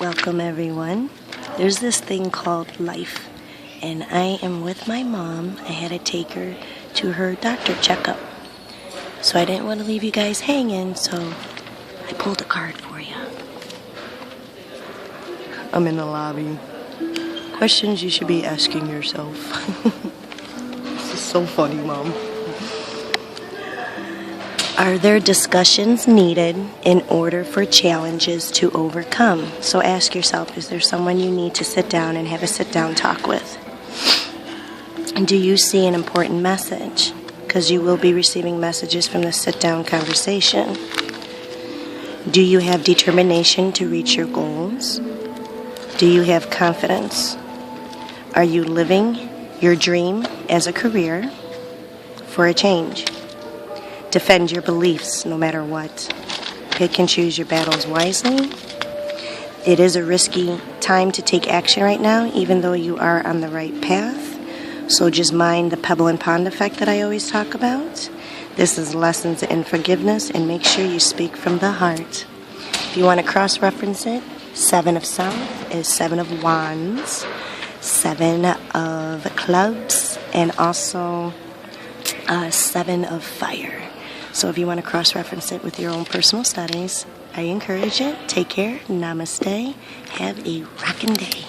Welcome everyone. There's this thing called life, and I am with my mom. I had to take her to her doctor checkup. So I didn't want to leave you guys hanging, so I pulled a card for you. I'm in the lobby. Questions you should be asking yourself. This is so funny, Mom. Are there discussions needed in order for challenges to overcome? So ask yourself, is there someone you need to sit down and have a sit-down talk with? And do you see an important message? Because you will be receiving messages from the sit-down conversation. Do you have determination to reach your goals? Do you have confidence? Are you living your dream as a career for a change? Defend your beliefs no matter what. Pick and choose your battles wisely. It is a risky time to take action right now, even though you are on the right path. So just mind the pebble and pond effect that I always talk about. This is lessons in forgiveness, and make sure you speak from the heart. If you want to cross-reference it, 7 of South is 7 of Wands, 7 of Clubs, and also 7 of Fire. So if you want to cross-reference it with your own personal studies, I encourage it. Take care. Namaste. Have a rockin' day.